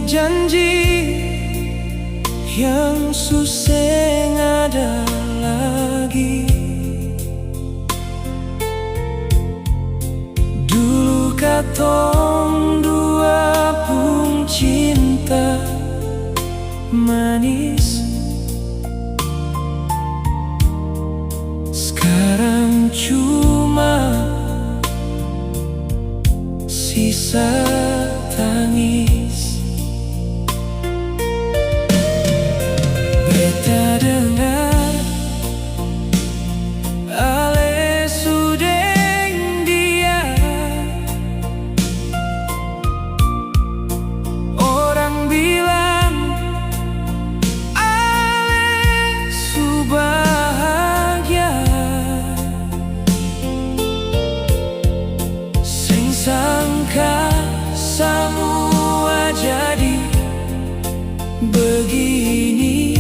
janji yang suseng ada lagi. Dulu katong dua pun cinta manis, sekarang cuma sisa tangis. Beta dengar ale sudeng dia, orang bilang ale su bahagia. Sing sangka semua jadi begini,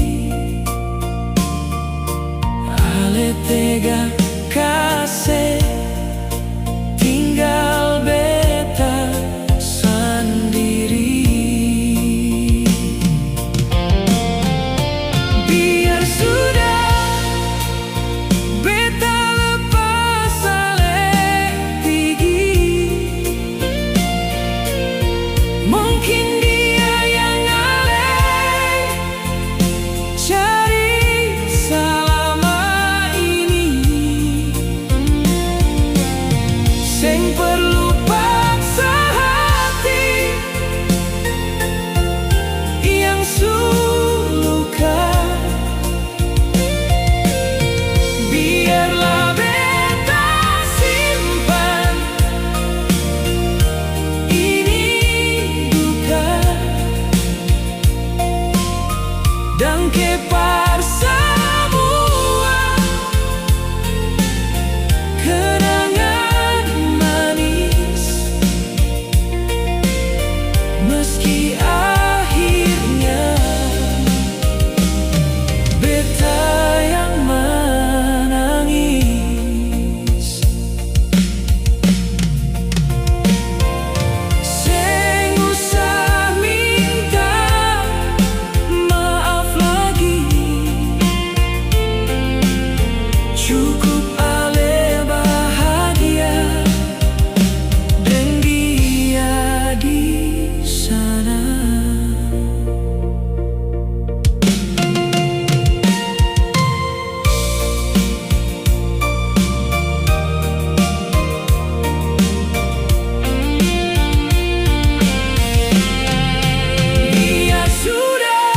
ale tega kasih tinggal beta sendiri. Biar sudah beta lepas ale pergi, mungkin dia yang ale cari selama ini. Seng perlu paksa hati yang suluka, biarlah beta simpan ini duka dan kepar semua kenangan manis. Meski akhirnya beta yang menangis. Seng usah minta maaf lagi, cukup ale bahagia dan dia di sana. Biar sudah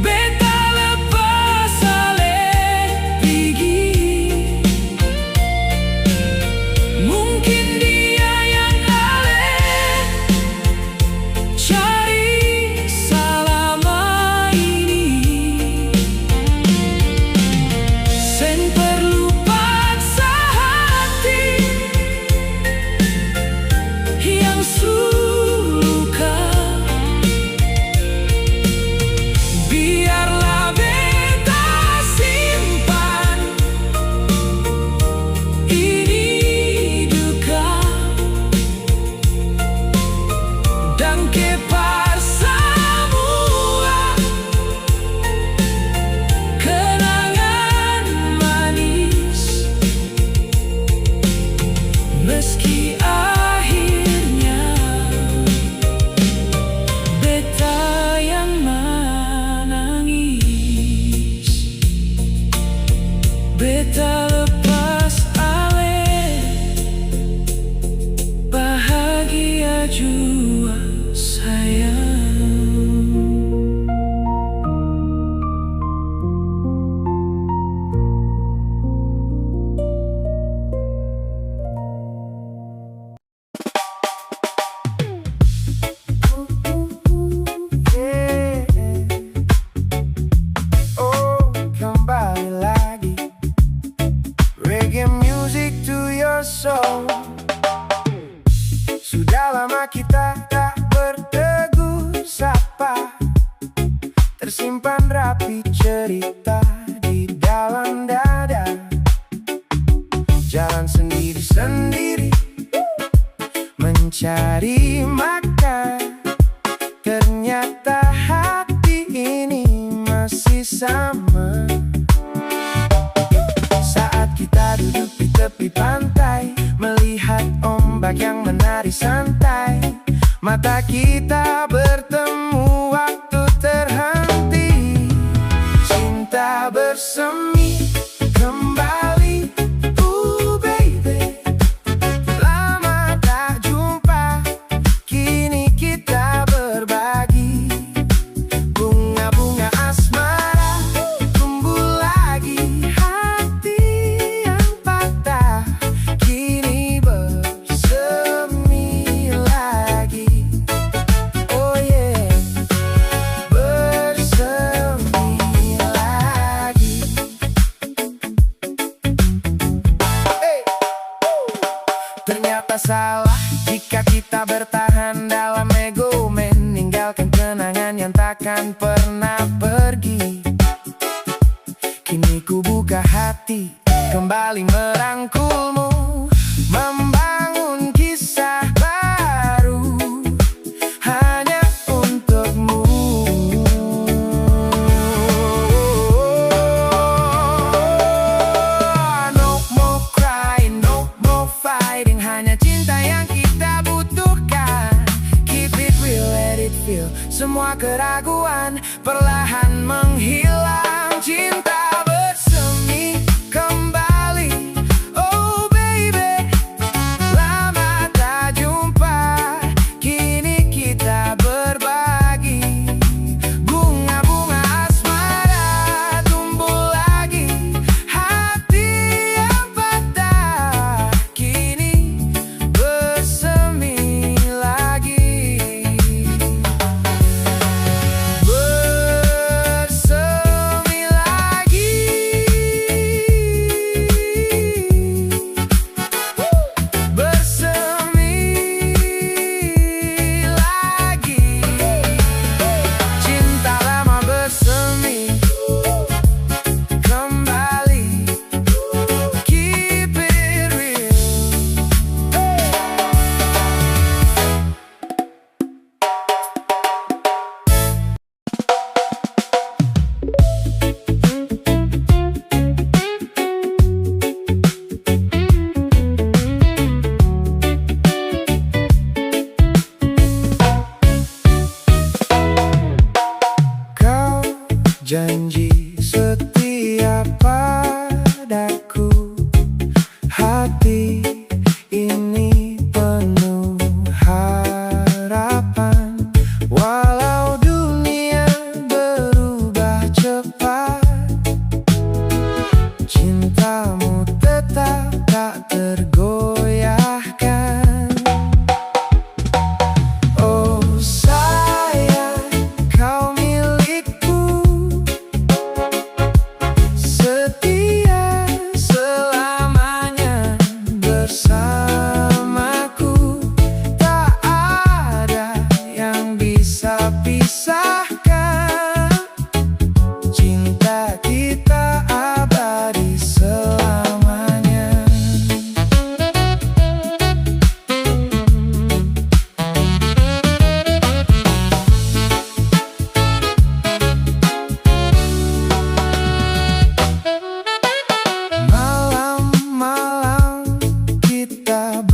beta lepas ale pergi, mungkin dia yang ale cari selama ini. Sen perlu paksa hati yang suluka, biarlah beta simpan ini duka dan kepar semua kenangan manis. Meski akhirnya beta yang menangis, beta lepas ale bahagia jua sayang. Oh, kembali lagi reggae music to your soul. Sudah lama kita tak bertegur sapa, tersimpan rapi cerita di dalam dada. Jalan sendiri-sendiri mencari makan, ternyata hati ini masih sama. Saat kita duduk di tepi pantai, melihat ombak yang menari santai, mata kita bertemu, waktu terhenti. Cinta bersemi kembali, baby. Lama tak jumpa, kini kita berbagi. Bunga-bunga asmara tumbuh lagi, hati yang patah kini bersemi lagi. Oh yeah, bersemi lagi. Hey. Ternyata salah jika kita bertahan dalam ego, meninggalkan kenangan yang takkan pernah pergi. Kini ku buka hati, kembali merangkulmu, membangun kisah baru hanya untukmu. No more crying, no more fighting, hanya cinta yang kita butuhkan. Keep it real, let it feel. Semua keraguan perlahan menghilang. Cinta bersemi kembali, oh baby. Lama tak jumpa, kini kita berbagi. Bunga-bunga asmara tumbuh lagi, hati yang patah kini bersemi lagi. Bersemi lagi. Bersemi lagi. Cinta lama bersemi kembali. Keep it real. Kau janji setia padaku, hati ini penuh harapan. Walau dunia berubah cepat, cintamu tetap tak tergoyahkan. Oh sayang, kau milikku, setia selamanya bersamaku. Tak ada yang bisa pisahkan, cinta kita abadi selamanya. Malam-malam kita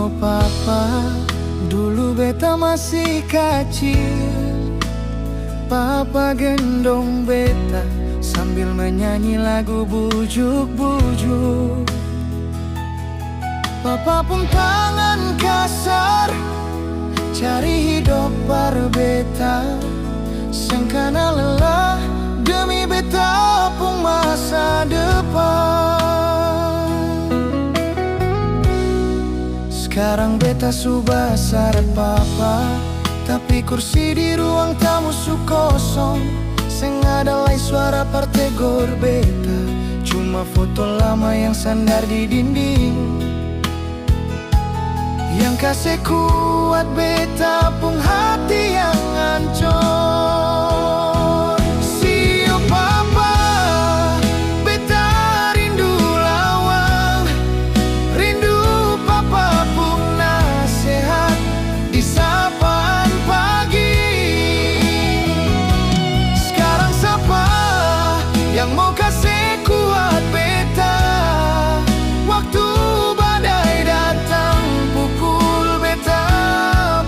Sio papa, dulu beta masih kecil. Papa gendong beta sambil menyanyi lagu bujuk-bujuk. Papa pun tangan kasar cari hidup par beta, sengkana lelah demi beta pun masa depan. Sekarang beta subah besar papa, tapi kursi di ruang tamu su kosong. Seng ada lagi suara partegor beta, cuma foto lama yang sandar di dinding. Yang kasih kuat beta pun hati yang hancur. Sio papa, beta rindu lawang, rindu papa pun nasihat di sapaan pagi. Sekarang siapa yang mau kasih kuat beta? Waktu badai datang pukul beta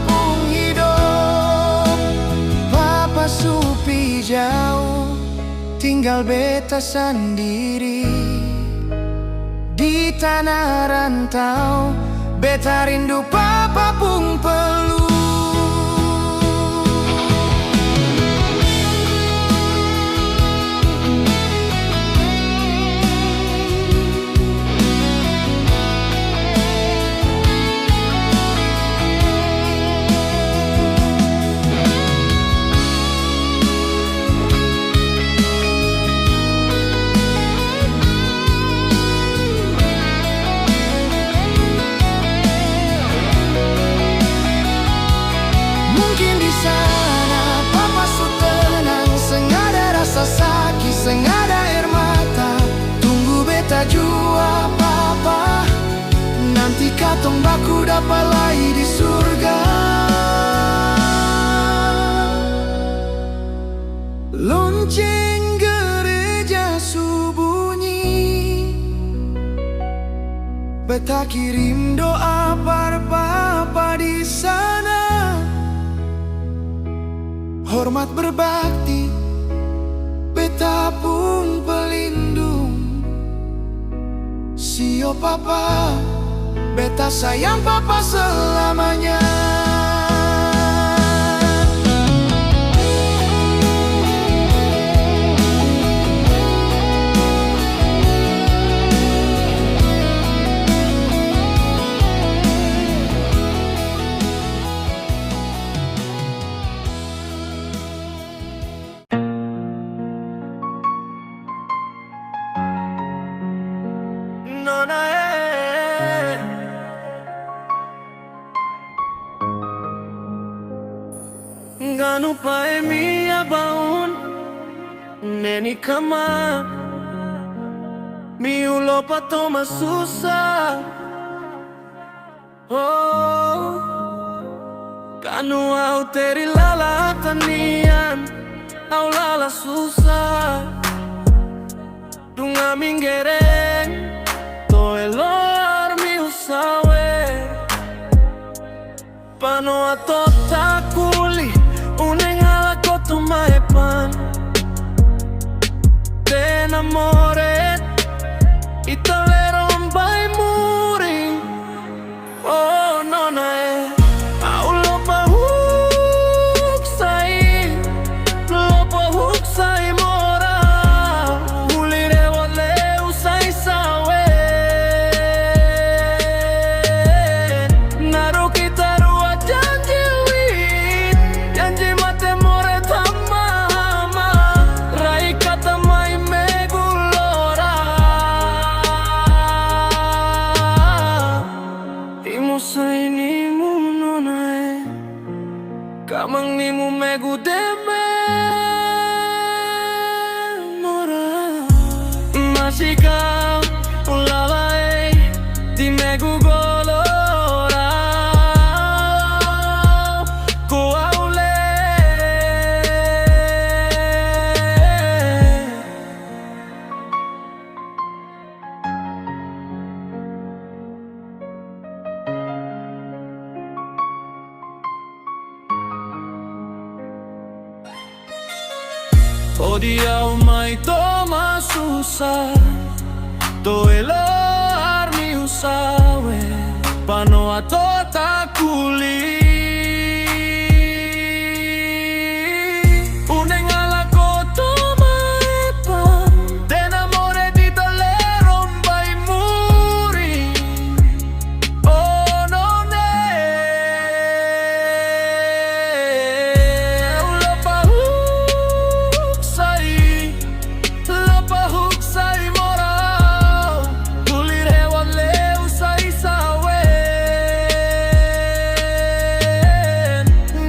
pun hidup. Papa supi jauh, tinggal beta sendiri di tanah rantau. Beta rindu papa pun peluk. Seng ada air mata, tunggu beta jua papa. Nanti katong baku dapat lagi di surga. Lonceng gereja subunyi, beta kirim doa par papa di sana. Hormat berbakti, beta pun pelindung. Sio papa, beta sayang papa selamanya. Nganu pae mia baun neni kama mi ulo patoma susah. Oh, kanu au teri lala tanian au lala susah. Dunga mingereng to elor mi usawe pano atota kuli unengala kotu maepan. Te enamore y tolero by muri. Oh no no aulo pa huksai, lopo huksai mora ulire wole usai sawe. Naru kita rua janji wit, janji mate more tamama, rai kata mai megulora. Imu sai nimu nonae, kamang nimu megu deme mora. Masih kau ulalae di megu golora. Ku aule O dia mai toma susah to elo armi usawe pano ato takuli uneng ala koto maepa ten amore di tolero mai muri oh non è la pahuk sai morao tulir hewan leu sai sawen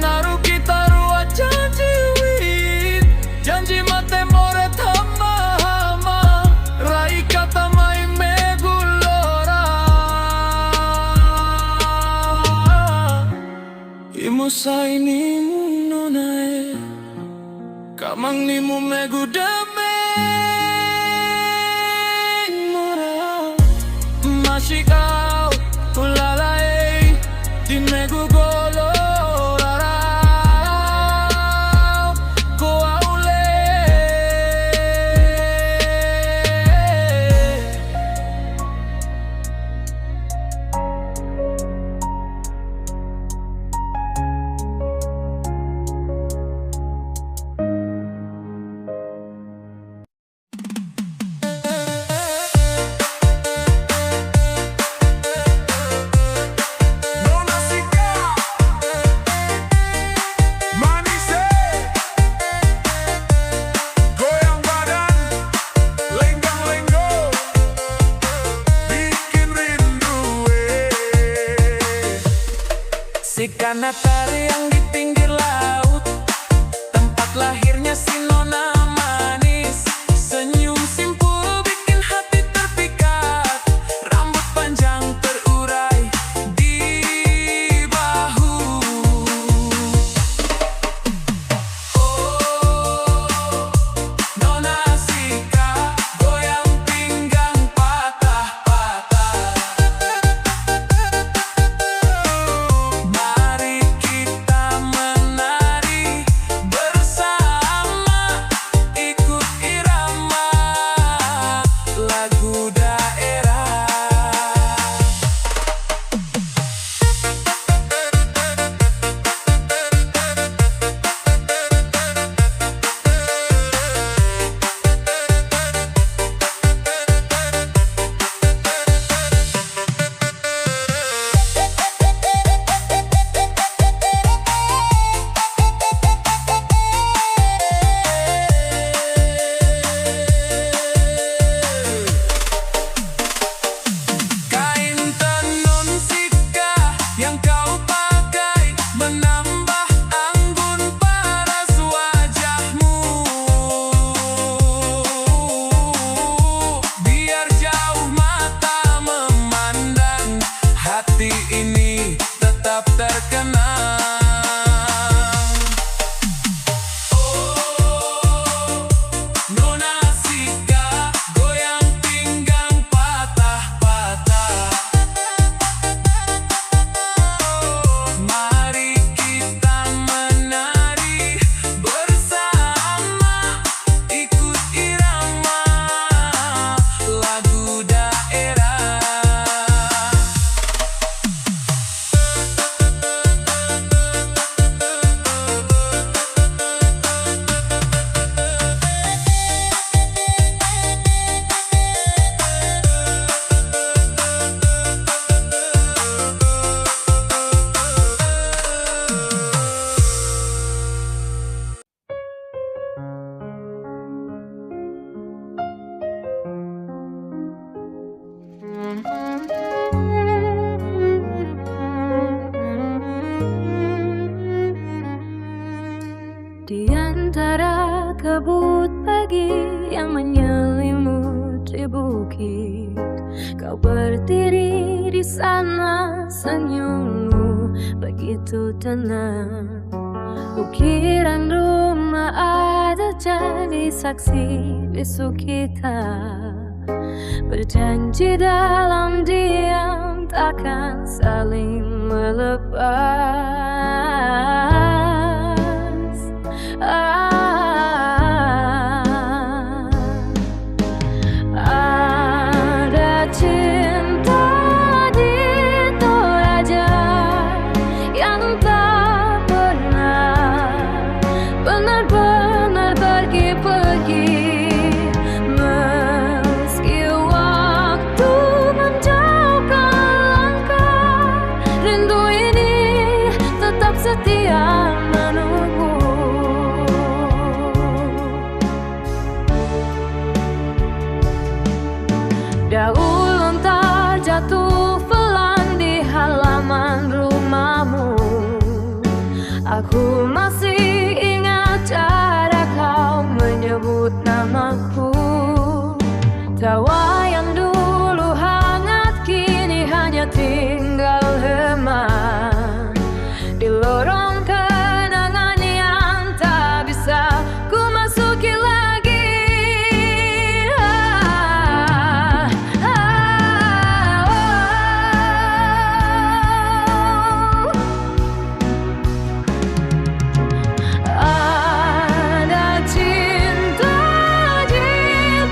naru kita rua janji wit janji mate more tama hama rai kata mai megulora imu sai ni munonae kamang ni mu megudame Mashikau, ulalay, di megugolo raraw, kuwa uli. Si Kanatari yang di pinggir laut, tempat lahirnya si Nona manis. Senyum simpul bikin hati terpikat, rambut panjang terurai di bahu. Oh, Nona Sika, goyang pinggang patah-patah. Mari kita menari bersama, ikut irama lagu daerah. Kain tenun Sika yang kau pakai menambah anggun paras wajahmu. Biar jauh mata memandang, hati ini tetap terkenang. Oh, Nona Sika, goyang pinggang patah-patah. Mari kita menari bersama, ikut irama lagu daerah. Di antara kabut pagi yang menyelimuti bukit, kau berdiri di sana, senyummu begitu tenang. Ukiran rumah ada jadi saksi bisu kita, berjanji dalam diam takkan saling melepas. Aku masih ingat cara kau menyebut namaku. Tawa yang dulu hangat kini hanya tinggal hema di lorong kenangan yang tak bisa ku masuki lagi. Ada cinta di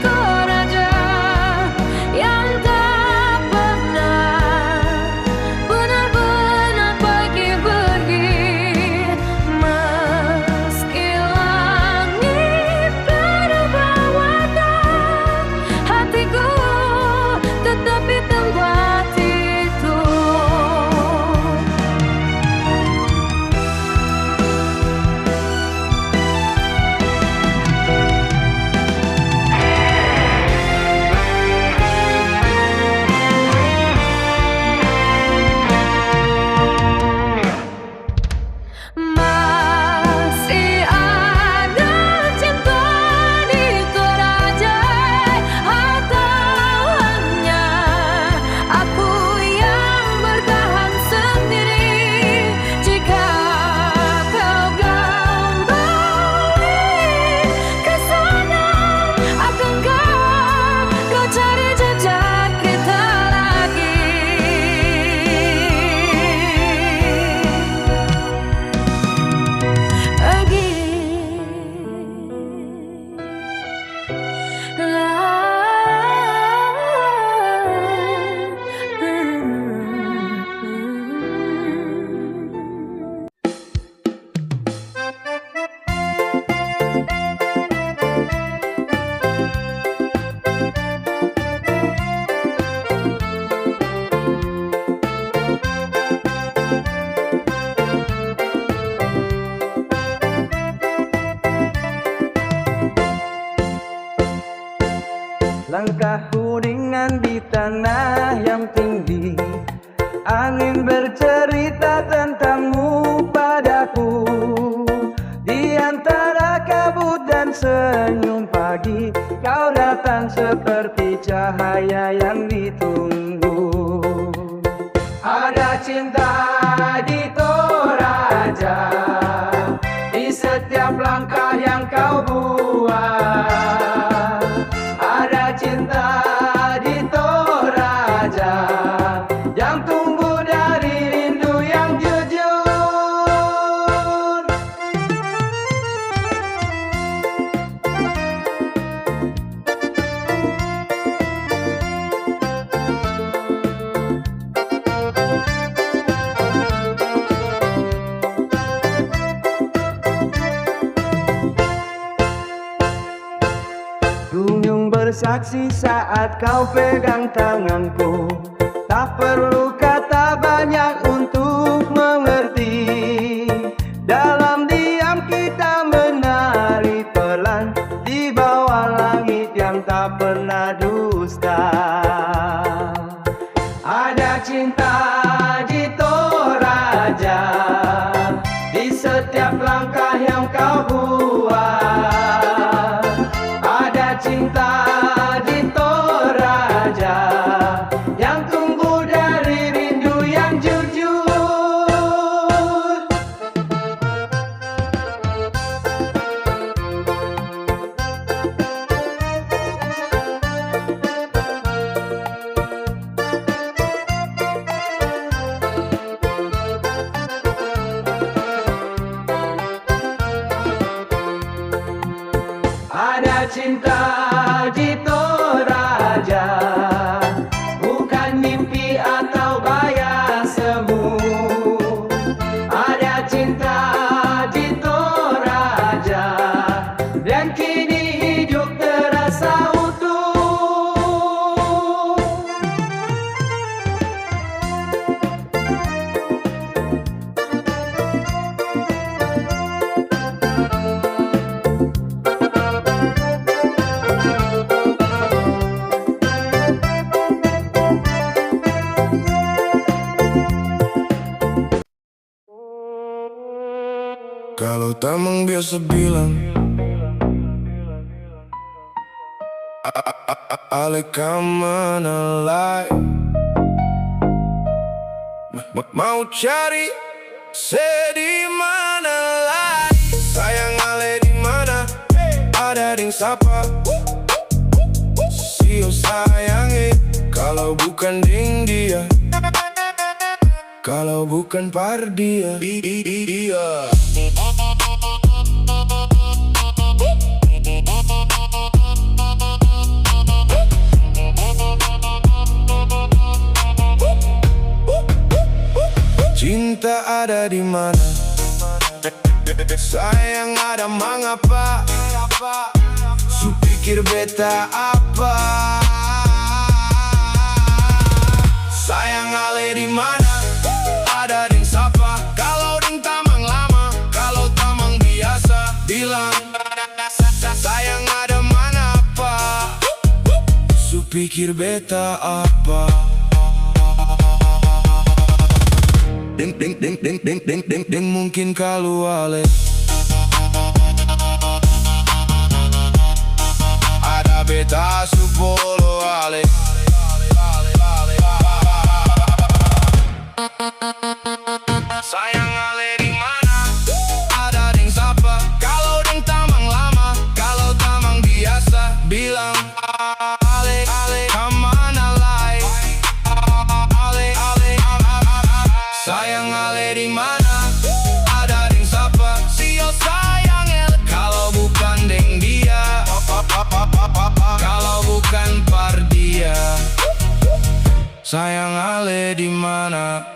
Toraja yang tak pernah benar-benar pergi. Meski langit berubah warna, hatiku tetap di tempat itu. Masih ada cinta di Toraja, atau hanya aku yang bertahan sendiri? Jika kau kembali ke sana, akankah kau cari jejak kita lagi? Langkahku ringan di tanah yang tinggi, angin bercerita tentangmu padaku. Di antara kabut dan senyum pagi, kau datang seperti cahaya yang ditunggu. Ada cinta di Toraja, di setiap langkah yang kau buat. Ada cinta di Toraja yang tumbuh dari rindu yang jujur. Gunung bersaksi saat kau pegang tanganku, tak perlu kata banyak untuk mengerti. Dalam diam kita menari pelan di bawah langit yang tak pernah dusta. Ada cinta di Toraja, di setiap langkah yang kau buat. Ada cinta di Toraja yang tumbuh dari rindu yang jujur. Ada cinta di Toraja, bukan mimpi atau bayang semu. Ada cinta di Toraja, dan kini hidup terasa utuh. Kalau tamang biasa bilang Ale kamana lai Mau cari di mana lai Sayang Ale di mana Ada ding sapa Sio sayangi Kalau bukan ding dia Kalau bukan par dia Iya Cinta ada di mana? Sayang ada mengapa? Su pikir beta apa? Sayang ale di mana? Ada ding sapa? Kalau ding tamang lama, kalau tamang biasa bilang sayang ada mana apa? Su pikir beta apa? Ding mungkin kalau ale ada beta su polo ale sayang ale di mana ada ding sapa kalau ding tamang lama kalau tamang biasa bilang ale kamana lai sayang ale di mana ada ding sapa sio sayang ele kalau bukan ding dia kalau bukan par dia sayang ale di mana